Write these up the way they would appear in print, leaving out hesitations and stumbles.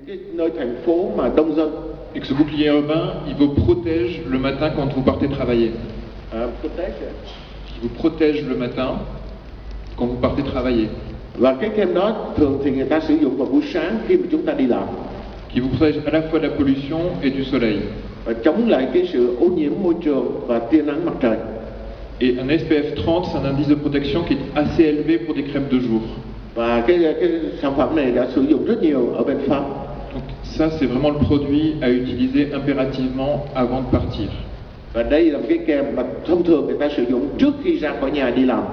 những cái nơi thành phố mà đông dân. Et que ce bouclier urbain, il vous protège le matin quand vous partez travailler. Il vous protège le matin quand vous partez travailler. Và cái kem đó thường thì người ta sử dụng vào buổi sáng khi mà chúng ta đi làm. Qui vous protège à la fois de la pollution et du soleil. Và chống lại cái sự ô nhiễm môi trường và tia nắng mặt trời. Et un SPF 30, c'est un indice de protection qui est assez élevé pour des crèmes de jour. Và cái sản phẩm này đã sử dụng rất nhiều ở bên Pháp. Donc ça, c'est vraiment le produit à utiliser impérativement avant de partir. Và đây là một cái kem mà thông thường người ta sử dụng trước khi ra khỏi nhà đi làm.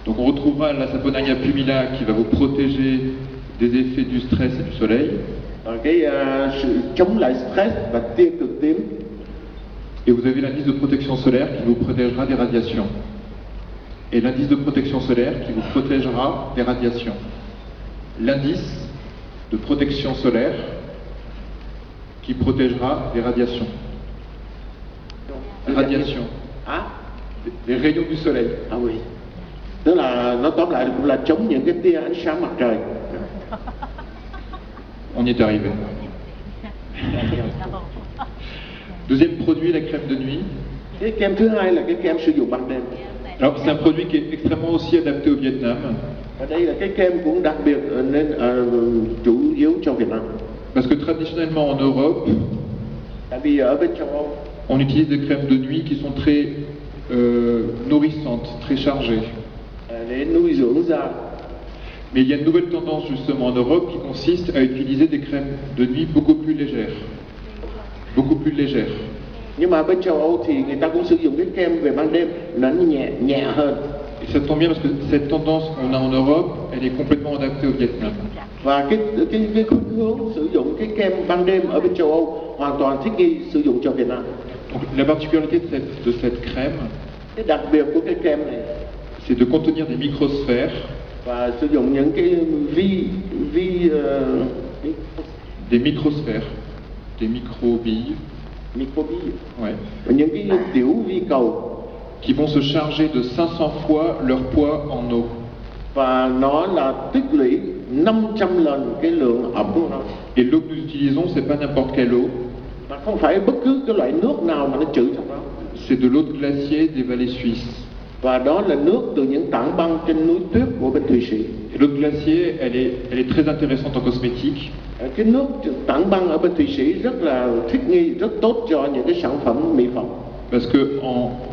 Donc on retrouvera la Saponaria pumila qui va vous protéger des effets du stress et du soleil. Cái sự chống lại stress và tia cực tím. Et vous avez l'indice de protection solaire qui vous protégera des radiations. Et l'indice de protection solaire qui vous protégera des radiations. L'indice de protection solaire qui protégera des radiations. Radiations. Les rayons du soleil. Ah oui. Tức là nó tóm lại cũng là chống những cái tia ánh sáng mặt trời. On y est arrivé. Deuxième produit, la crème de nuit. Cái kem thứ hai là cái kem sử dụng ban đêm. Alors c'est un produit qui est extrêmement aussi adapté au Vietnam. Ở đây là cái kem cũng đặc biệt nên chủ yếu cho Việt Nam. Parce que traditionnellement en Europe, tại vì ở bên châu Âu, on utilise des crèmes de nuit qui sont très nourrissantes, très chargées. Để nuôi dưỡng da. Mais il y a une nouvelle tendance justement en Europe qui consiste à utiliser des crèmes de nuit beaucoup plus légères. Beaucoup plus légères. Nhưng mà bên châu Âu thì người ta cũng sử dụng cái kem về ban đêm nó nhẹ hơn. Et ça tombe bien parce que cette tendance qu'on a en Europe, elle est complètement adaptée au Vietnam. Và cái khuynh hướng sử dụng cái kem ban đêm ở bên châu Âu hoàn toàn thích nghi sử dụng cho Việt Nam. Donc la particularité de cette crème, cái đặc biệt của cái kem này, c'est de contenir des microsphères. Và sử dụng những cái des microsphères, des microbilles. Ouais. Những cái tiểu vi cầu qui vont se charger de 500 fois leur poids en eau. Và nó là tích lũy 500 lần cái lượng ẩm của nó. Et l'eau que nous utilisons, c'est pas n'importe quelle eau. Mà không phải bất cứ cái loại nước nào mà nó trữ trong đó. C'est de l'eau de glacier des vallées suisses. Và đó là nước từ những tảng băng trên núi tuyết của bên Thụy Sĩ. Et l'eau de glacier, elle est très intéressante en cosmétique. Cái nước tảng băng ở bên Thụy Sĩ rất là thích nghi, rất tốt cho những cái sản phẩm mỹ phẩm. Parce que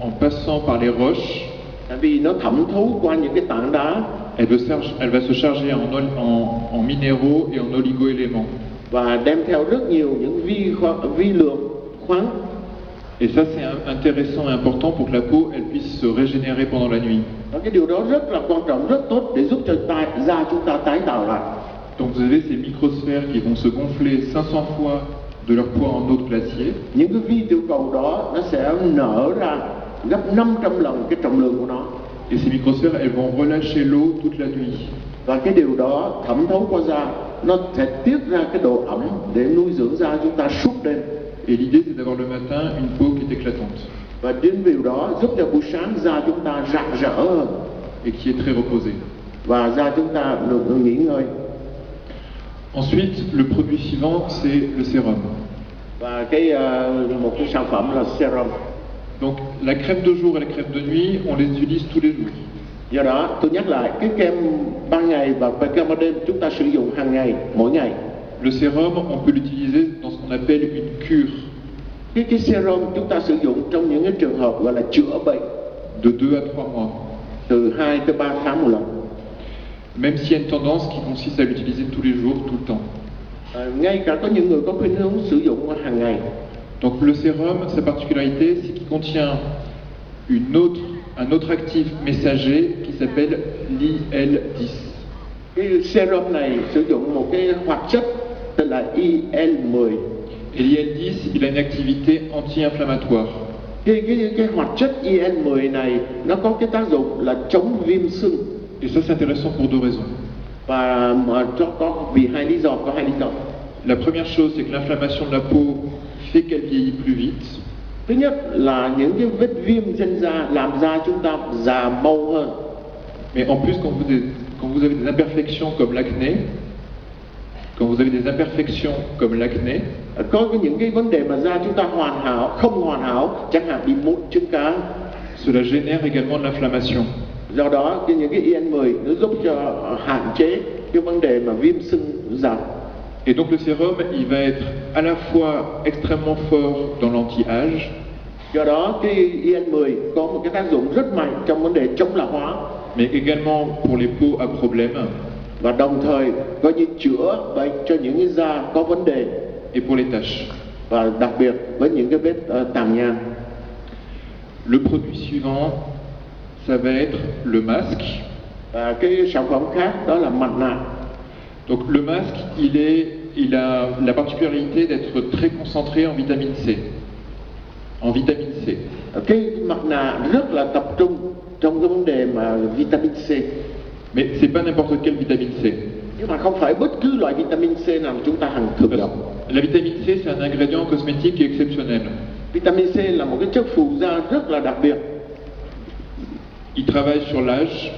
en passant par les roches, tại vì nó thẩm thấu qua những cái tảng đá. Elle va se charger en minéraux et en oligo-éléments. Và đem theo rất nhiều những vi lượng khoáng. Et ça c'est intéressant et important pour que la peau elle puisse se régénérer pendant la nuit. Và cái điều đó rất là quan trọng, rất tốt để giúp cho da chúng ta tái tạo lại. Donc vous avez ces microsphères qui vont se gonfler 500 fois de leur poids en eau de glacier. Những cái vi tiểu cầu đó nó sẽ nở ra gấp 500 lần cái trọng lượng của nó. Et ces microsphères elles vont relâcher l'eau toute la nuit. Và cái điều đó thẩm thấu qua da, nó sẽ tiết ra cái độ ẩm để nuôi dưỡng da chúng ta suốt đêm. Et l'idée c'est d'avoir le matin une peau qui est éclatante. Và chính điều đó giúp cho buổi sáng da chúng ta rạng rỡ hơn. Et qui est très reposée. Và da chúng ta được nghỉ ngơi. Ensuite, le produit suivant, c'est le sérum. Và một cái sản phẩm là serum. Donc, la crème de jour et la crème de nuit, on les utilise tous les jours. Do đó, tôi nhắc lại, cái kem ban ngày và kem ban đêm chúng ta sử dụng hàng ngày, mỗi ngày. Le sérum, on peut l'utiliser dans ce qu'on appelle une cure. Cái serum chúng ta sử dụng trong những cái trường hợp gọi là chữa bệnh. De 2 à 3 mois. Từ 2 tới 3 tháng một lần. Même s'il y a une tendance qui consiste à l'utiliser tous les jours, tout le temps. Ngay cả có những người có khuynh hướng sử dụng hàng ngày. Donc le sérum, sa particularité, c'est qu'il contient un autre actif messager qui s'appelle l'IL-10. Cái serum này sử dụng một cái hoạt chất tên là IL-10. Et l'IL-10, il a une activité anti-inflammatoire. Cái hoạt chất IL-10 này nó có cái tác dụng là chống viêm sưng. Et ça c'est intéressant pour 2 raisons. Và có hai lý do. La première chose, c'est que l'inflammation de la peau fait qu'elle vieillit plus vite. Thứ nhất là những cái vết viêm trên da làm da chúng ta già mau hơn. Mais en plus, quand vous avez des imperfections comme l'acné, Quand vous avez des imperfections comme l'acné, Có những cái vấn đề mà da chúng ta không hoàn hảo, chẳng hạn bị mụn trứng cá. cela génère également de l'inflammation. Do đó những cái IN10 nó giúp cho hạn chế cái vấn đề mà viêm sưng da. Et donc le sérum, il va être à la fois extrêmement fort dans l'anti-âge, Do đó cái IN10 có một cái tác dụng rất mạnh trong vấn đề chống lão hóa, mais également pour les peaux à problème và đồng thời coi như chữa bệnh cho những cái da có vấn đề, et pour les taches. và đặc biệt với những cái vết tàn nhang. Le produit suivant, ça va être le masque. Và cái sản phẩm khác đó là mặt nạ. Donc le masque, il a la particularité d'être très concentré en vitamine C. En vitamine C. Cái mặt nạ rất là tập trung trong cái vấn đề mà vitamin C. Mais c'est pas n'importe quelle vitamine C. Nhưng mà không phải bất cứ loại vitamin C nào mà chúng ta thường gặp. La vitamine C, c'est un ingrédient cosmétique qui est exceptionnel. Vitamin C là một cái chất phụ da rất là đặc biệt. Il travaille sur l'âge,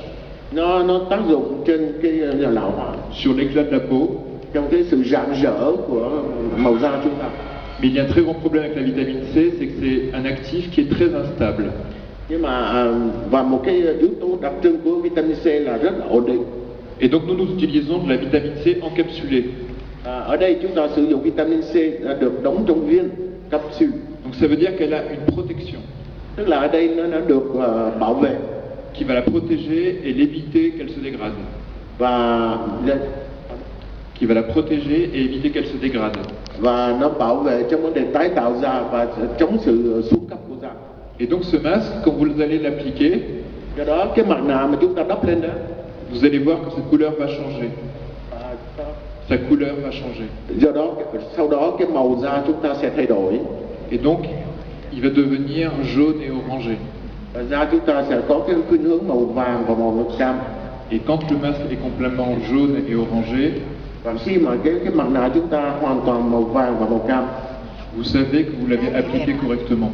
Nó tác dụng trên cái lão hóa, sur l'éclat de la peau, trong cái sự rạng rỡ của màu da chúng ta. mais il y a un très grand problème avec la vitamine C, c'est que c'est un actif qui est très instable. Nhưng mà và một cái yếu tố đặc trưng của vitamin C là rất là ổn định. Et donc nous utilisons de la vitamine C encapsulée. Ở đây chúng ta sử dụng vitamin C được đóng trong viên capsule. Donc ça veut dire qu'elle a une protection Tức là ở đây nó được bảo vệ qui va la protéger et l'éviter qu'elle se dégrade. và Qui va la protéger et éviter qu'elle se dégrade. nó bảo vệ trong vấn đề tái tạo da và chống sự xuống cấp của da. Et donc ce masque, quand vous allez l'appliquer, Do đó cái mặt nạ mà chúng ta đắp lên đó, vous allez voir que sa couleur va changer. Sa couleur va changer. do đó sau đó cái màu da chúng ta sẽ thay đổi Et donc, il va devenir jaune et orangé. và da chúng ta sẽ có cái khuynh hướng màu vàng và màu cam. Et quand le masque est complètement jaune et orangé, Và khi mà cái mặt nạ chúng ta hoàn toàn màu vàng và màu cam, vous savez que vous l'avez appliqué correctement.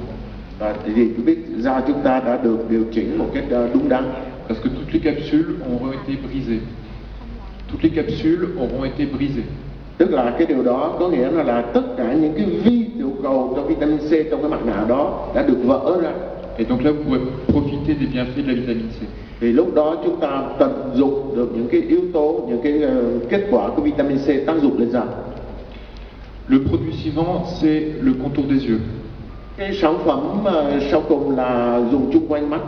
và thì biết da chúng ta đã được điều chỉnh một cách đúng đắn. Parce que toutes les capsules auront été brisées. Toutes les capsules auront été brisées. Tức là cái điều đó có nghĩa là tất cả những cái vi tiểu cầu cho vitamin C trong cái mặt nạ đó đã được vỡ ra. Et donc là, vous pourrez profiter des bienfaits de la vitamine C. Thì lúc đó chúng ta tận dụng được những cái yếu tố, những cái kết quả của vitamin C tác dụng lên da. Le produit suivant, c'est le contour des yeux. Cái sản phẩm sau cùng là dùng chung quanh mắt.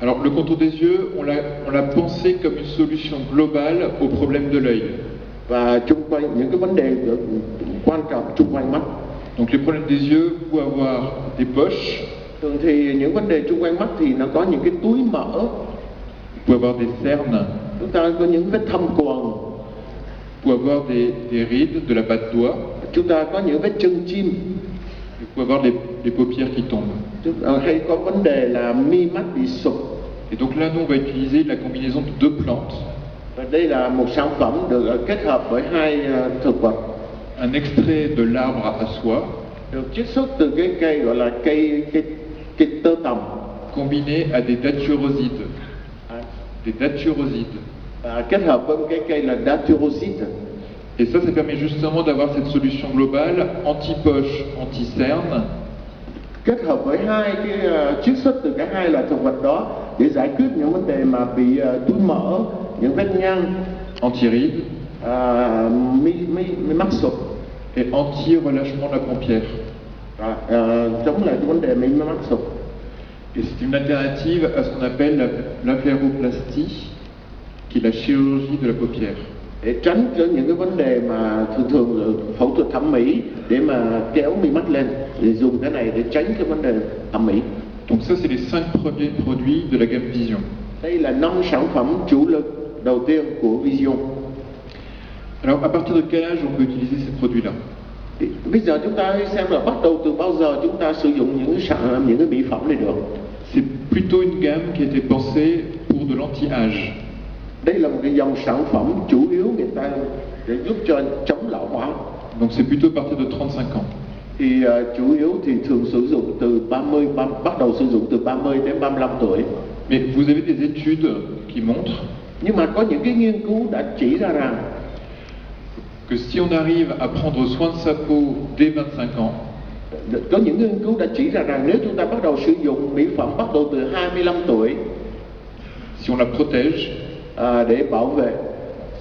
Alors, le contour des yeux, on l'a pensé comme une solution globale au problème de l'œil. Và chung quanh những cái vấn đề quan trọng chung quanh mắt. Donc, les problèmes des yeux peuvent avoir des poches, Thường thì những vấn đề chung quanh mắt thì nó có những cái túi mỡ, peuvent avoir des cernes, chúng ta có những vết thâm quầng, peuvent avoir des rides, de la patte d'oie, chúng ta có những vết chân chim, peuvent avoir les paupières qui tombent. hay có vấn đề là mi mắt bị sụp. Et donc là, nous, on va utiliser la combinaison de deux plantes, Và đây là một sản phẩm được kết hợp với hai thực vật, un extrait de l'arbre à soie, được chiết xuất từ cái cây gọi là cây tơ tằm, combiné à des daturosides. Des daturosides. và kết hợp với một cái cây là datyrosite. Et ça permet justement d'avoir cette solution globale, anti-poche, anti-cerne, Kết hợp với hai cái chiết xuất từ cả hai loại thực vật đó để giải quyết những vấn đề mà bị túi mỡ, những vết nhăn, anti-rides mi mắt sụp, et anti-relâchement de la paupière. chống lại cái vấn đề mi mắt sụp. Et c'est une alternative à ce qu'on appelle la blepharoplastie, qui est la chirurgie de la paupière. Để tránh cho những cái vấn đề mà thường phẫu thuật thẩm mỹ để mà kéo mi mắt lên, thì dùng cái này để tránh cái vấn đề thẩm mỹ. Donc ça, c'est les 5 premiers produits de la gamme Vision. Đây là 5 sản phẩm chủ lực đầu tiên của Vision. Alors, à partir de quel âge on peut utiliser ces produits-là? Thì bây giờ chúng ta hãy xem là bắt đầu từ bao giờ chúng ta sử dụng những cái mỹ phẩm này được. C'est plutôt une gamme qui a été pensée pour de l'anti-âge. Đây là một cái dòng sản phẩm chủ yếu người ta để giúp cho chống lão hóa. Donc c'est plutôt à partir de 35 ans. Thì chủ yếu thì thường sử dụng từ bắt đầu sử dụng từ 30 đến 35 tuổi. Mais vous avez des études qui montrent Nhưng mà có những cái nghiên cứu đã chỉ ra rằng que si on arrive à prendre soin de sa peau dès 25 ans, có những nghiên cứu đã chỉ ra rằng nếu chúng ta bắt đầu sử dụng mỹ phẩm bắt đầu từ 25 tuổi si on la protège, để bảo vệ,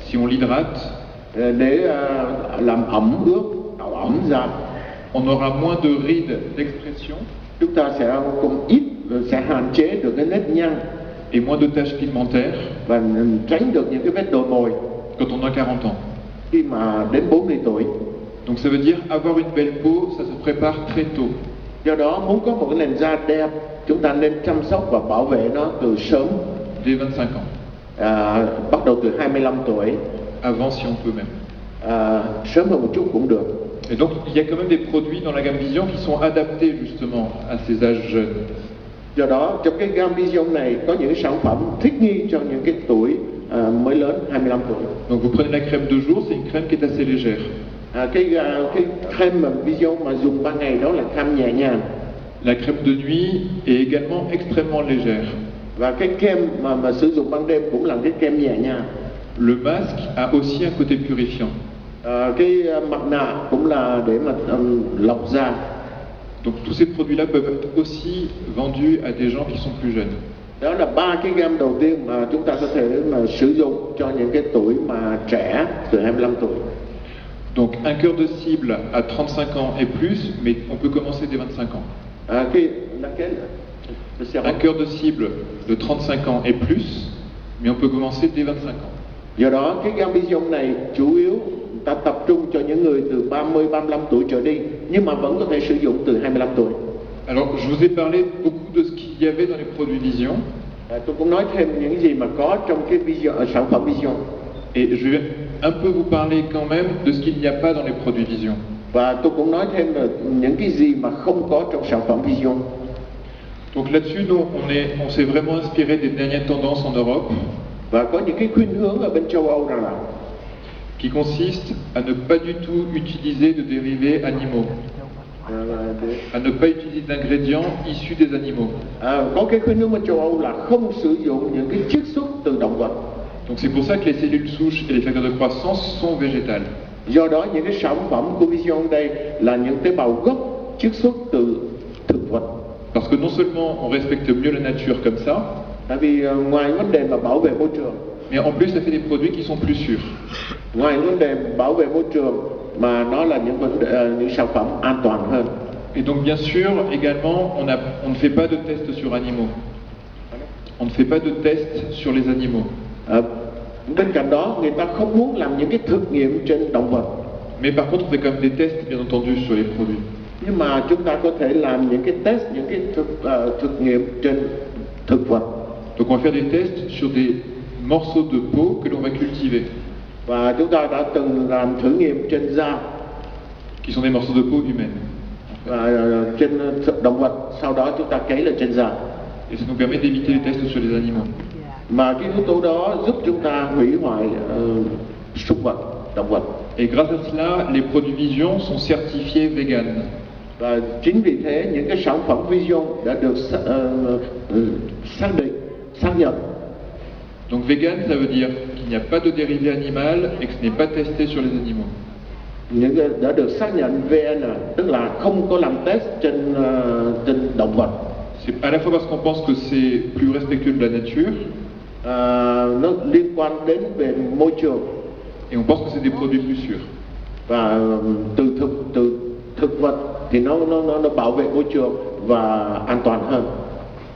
si on l'hydrate, để làm ẩm ướt, tạo ẩm da, on aura moins de rides d'expression chúng ta sẽ cũng sẽ hạn chế được cái nếp nhăn et moins de taches pigmentaires và tránh được những cái vết đồi mồi quand on a 40 ans. khi mà đến 40 tuổi. Donc ça veut dire avoir une belle peau, ça se prépare très tôt. Do đó muốn có một cái nền da đẹp, chúng ta nên chăm sóc và bảo vệ nó từ sớm, Dès 25 ans. bắt đầu từ 25 tuổi, Avant si on peut même. sớm hơn một chút cũng được. Et donc il y a quand même des produits dans la gamme Vision qui sont adaptés justement à ces âges jeunes. Do đó trong cái gam Vision này có những sản phẩm thích nghi cho những cái tuổi mới lớn 25 tuổi. Donc vous prenez la crème de jour, c'est une crème qui est assez légère. Cái crème mà Vision mà dùng ban ngày đó là crème nhẹ nhàng. La crème de nuit est également extrêmement légère. Và cái kem mà sử dụng ban đêm cũng là cái kem nhẹ nhàng. Le masque a aussi un côté purifiant. Cái mặt nạ cũng là để mà lọc da. Donc tous ces produits-là peuvent être aussi vendus à des gens qui sont plus jeunes. Đó là ba cái gam đầu tiên mà chúng ta có thể mà sử dụng cho những cái tuổi mà trẻ từ 25 tuổi. Donc un cœur de cible à 35 ans et plus, mais on peut commencer dès 25 ans. Un cœur de cible de 35 ans et plus, mais on peut commencer dès 25 ans. Do đó cái gam Vision này chủ yếu ta tập trung cho những người từ 30-35 tuổi trở đi, nhưng mà vẫn có thể sử dụng từ 25 tuổi. Alors je vous ai parlé beaucoup de ce qu'il y avait dans les produits Vision. Tôi cũng nói thêm những gì mà có trong cái sản phẩm Vision. Et je vais un peu vous parler quand même de ce qu'il n'y a pas dans les produits Vision. Và tôi cũng nói thêm là những cái gì mà không có trong sản phẩm Vision. Donc là-dessus, nous, on s'est vraiment inspiré des dernières tendances en Europe. Và có những cái khuynh hướng ở bên châu Âu rằng là qui consiste à ne pas du tout utiliser de dérivés animaux, à ne pas utiliser d'ingrédients issus des animaux. Có cái khuynh hướng bên châu Âu là không sử dụng những cái chiết xuất từ động vật. Donc c'est pour ça que les cellules souches et les facteurs de croissance sont végétales. Do đó những cái sản phẩm của Vision đây là những tế bào gốc chiết xuất từ thực vật. Parce que non seulement on respecte mieux la nature comme ça, tại vì ngoài vấn đề mà bảo vệ môi trường, mais en plus ça fait des produits qui sont plus sûrs. Ngoài vấn đề bảo vệ môi trường mà nó là những sản phẩm an toàn hơn. Et donc bien sûr également on ne fait pas de tests sur animaux. On ne fait pas de tests sur les animaux. Bên cạnh đó người ta không muốn làm những cái thực nghiệm trên động vật. Mais par contre on fait quand même des tests bien entendu sur les produits. Nhưng mà chúng ta có thể làm những cái test, những cái thực nghiệm trên thực vật. Donc on va faire des tests sur des morceaux de peau que l'on va cultiver. Và chúng ta đã từng làm thử nghiệm trên da, qui sont des morceaux de peau humaine. Và trên động vật, sau đó chúng ta cấy lên trên da. Et ça nous permet d'éviter les tests sur les animaux. Mà cái yếu tố đó giúp chúng ta hủy hoại súc vật, động vật. Et grâce à cela, les produits Vision sont certifiés vegan. Và chính vì thế những cái sản phẩm Vision đã được xác nhận. Donc vegan, ça veut dire qu'il n'y a pas de dérivé animal et que ce n'est pas testé sur les animaux. Những cái đã được xác nhận VN, tức là không có làm test trên động vật. C'est à la fois parce qu'on pense que c'est plus respectueux de la nature. Nó liên quan đến về môi trường. Et on pense que c'est des produits plus sûrs. Và từ thực vật thì nó bảo vệ môi trường và an toàn hơn.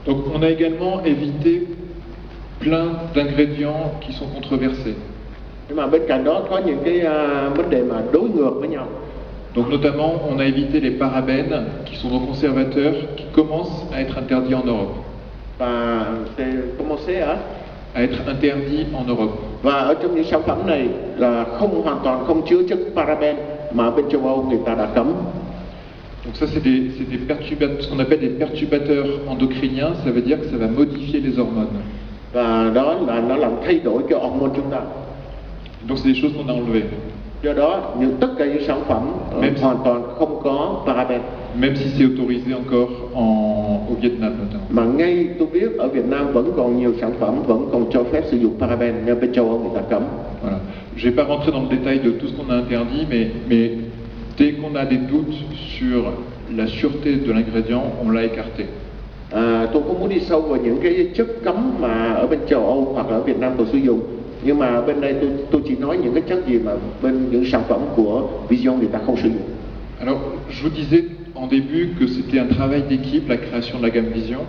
Donc on a également évité plein d'ingrédients qui sont controversés. Nhưng mà bên cạnh đó có những cái vấn đề mà đối ngược với nhau. Donc notamment, on a évité les parabènes, qui sont nos conservateurs, qui commencent à être interdits en Europe. Và commencé à être interdits en Europe. Và ở trong những sản phẩm này là hoàn toàn không chứa chất paraben mà bên châu Âu người ta đã cấm. Donc ça c'est des perturbateurs, ce qu'on appelle des perturbateurs endocriniens, ça veut dire que ça va modifier les hormones. Và đó là nó làm thay đổi cái hormone chúng ta. Donc c'est des choses qu'on a enlevées. Do đó, tất cả những sản phẩm hoàn toàn không có paraben. Même si c'est autorisé encore au Vietnam notamment. Mà ngay tôi biết ở Việt Nam vẫn còn nhiều sản phẩm vẫn còn cho phép sử dụng paraben, nhưng bên châu Âu người ta cấm. Voilà. Je ne vais pas rentrer dans le détail de tout ce qu'on a interdit, mais dès qu'on a des doutes sur la sûreté de l'ingrédient, on l'a écarté. Tôi không muốn đi sâu vào những cái chất cấm mà ở bên châu Âu hoặc là ở Việt Nam tôi sử dụng, nhưng mà bên đây tôi chỉ nói những cái chất gì mà bên những sản phẩm của Vision người ta không sử dụng. Alors, je vous disais en début que c'était un travail d'équipe, la création de la gamme Vision.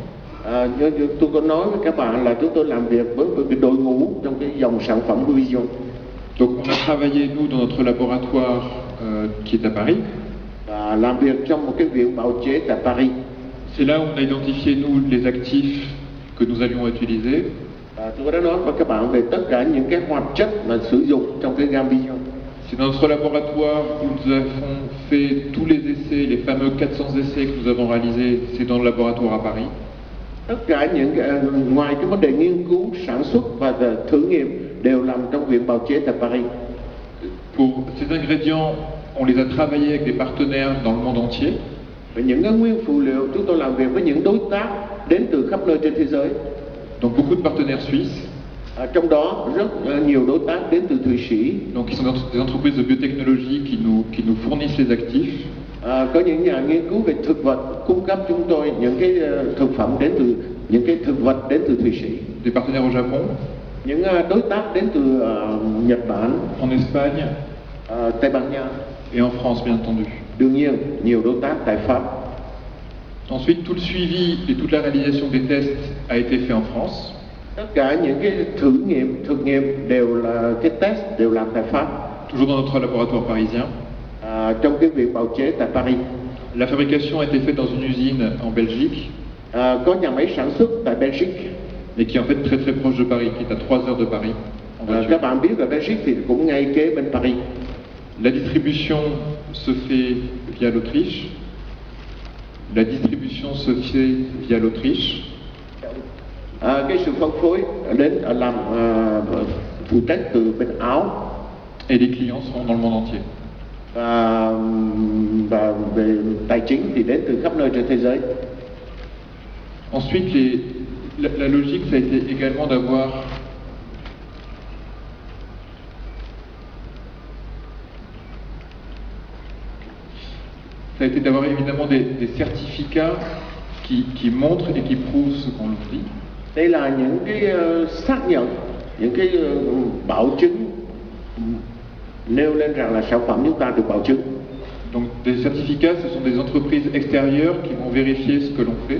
Như tôi có nói với các bạn là chúng tôi làm việc với cái đội ngũ trong cái dòng sản phẩm của Vision. Donc on a travaillé nous dans notre laboratoire qui est à Paris. Và làm việc trong một cái viện bào chế tại Paris. C'est là où on a identifié nous les actifs que nous allions utiliser. Tôi đã nói với các bạn về tất cả những cái hoạt chất mà sử dụng trong cái gamme Vision. C'est dans notre laboratoire où nous avons fait tous les essais, les fameux 400 essais que nous avons réalisés, c'est dans le laboratoire à Paris. Tất cả những ngoài cái vấn đề nghiên cứu, sản xuất và thử nghiệm đều làm trong viện bào chế tại Paris. Pour ces ingrédients, on les a travaillés avec des partenaires dans le monde entier. Và những cái nguyên phụ liệu chúng tôi làm việc với những đối tác đến từ khắp nơi trên thế giới. Donc beaucoup de partenaires suisses. Trong đó rất nhiều đối tác đến từ Thụy Sĩ. Donc ils sont des entreprises de biotechnologie qui nous fournissent les actifs. Có những nhà nghiên cứu về thực vật cung cấp chúng tôi những cái thực phẩm đến từ những cái thực vật đến từ Thụy Sĩ. Des partenaires au Japon. Những đối tác đến từ Nhật Bản, en Espagne, Tây Ban Nha et en France bien entendu. Đương nhiên nhiều đối tác tại Pháp. Ensuite, tout le suivi et toute la réalisation des tests a été fait en France. Tất cả những cái thực nghiệm đều là cái test đều làm tại Pháp. Toujours dans notre laboratoire parisien. Trong cái viện bào chế tại Paris. La fabrication a été faite dans une usine en Belgique. Có nhà máy sản xuất tại Belgique. Et qui est en fait très très proche de Paris, qui est à 3 heures de Paris. Các bạn biết là Belgique thì cũng ngay kế bên Paris. La distribution se fait via l'Autriche. La distribution se fait via l'Autriche. Cái sự phân phối đến làm phụ trách từ bên Áo. Et les clients sont dans le monde entier. Và về tài chính thì đến từ khắp nơi trên thế giới. Ensuite, la logique, ça a été également d'avoir évidemment des certificats qui montrent et qui prouvent ce qu'on nous dit. Đây là những cái xác nhận, những cái bảo chứng nêu lên rằng là sản phẩm chúng ta được bảo chứng. Donc des certificats, ce sont des entreprises extérieures qui vont vérifier ce que l'on fait.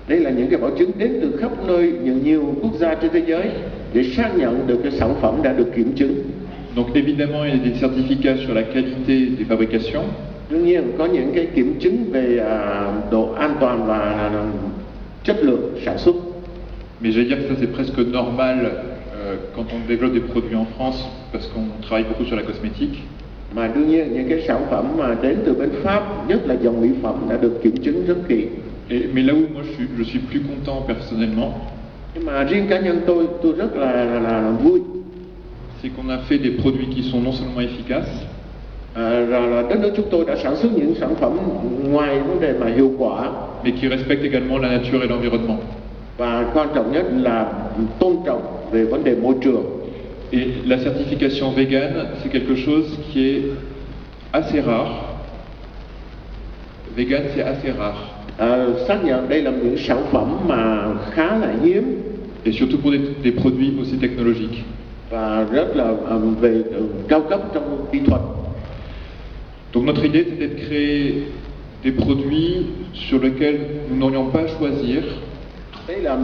Đây là những cái bảo chứng đến từ khắp nơi, nhiều quốc gia trên thế giới để xác nhận được cái sản phẩm đã được kiểm chứng. Donc évidemment, il y a des certificats sur la qualité des fabrications. Đương nhiên có những cái kiểm chứng về độ an toàn và chất lượng sản xuất. Mais je vais dire que ça c'est presque normal quand on développe des produits en France parce qu'on travaille beaucoup sur la cosmétique. Mà đương nhiên những cái sản phẩm mà đến từ bên Pháp, nhất là dòng mỹ phẩm đã được kiểm chứng rất kỹ. Mais là où moi je suis plus content personnellement, nhưng mà riêng cá nhân tôi rất là vui. C'est qu'on a fait des produits qui sont non seulement efficaces, là đất nước chúng tôi đã sản xuất những sản phẩm ngoài vấn đề mà hiệu quả, mais qui respectent également la nature et l'environnement. Và quan trọng nhất là tôn trọng về vấn đề môi trường. Et la certification végane, c'est quelque chose qui est assez rare. Vegan, c'est assez rare. Xác nhận đây là những sản phẩm mà khá là hiếm. Et surtout pour des produits aussi technologiques. Và rất là về cao cấp trong kỹ thuật. Donc notre idée c'était de créer des produits sur lesquels nous n'aurions pas à choisir. Đây là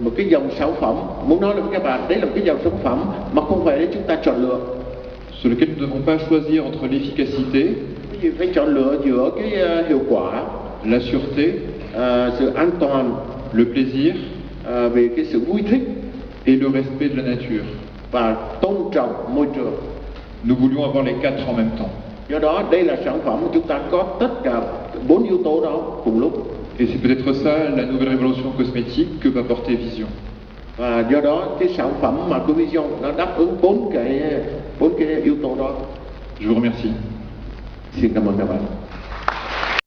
một cái dòng sản phẩm, muốn nói với các bạn, đây là một cái dòng sản phẩm mà không phải để chúng ta chọn lựa. Sur lesquels nous ne devons pas choisir entre l'efficacité, cái gì phải chọn lựa giữa cái hiệu quả, la sûreté, sự an toàn, le plaisir, về cái sự vui thích et le respect de la nature. Và tôn trọng môi trường. Nous voulions avoir les quatre en même temps. Do đó đây là sản phẩm chúng ta có tất cả 4 yếu tố đó cùng lúc. Et c'est peut-être ça la nouvelle révolution cosmétique que va porter Vision. Và do đó cái sản phẩm mà của Vision nó đáp ứng bốn cái yếu tố đó. Je vous remercie. Xin cảm ơn các bạn.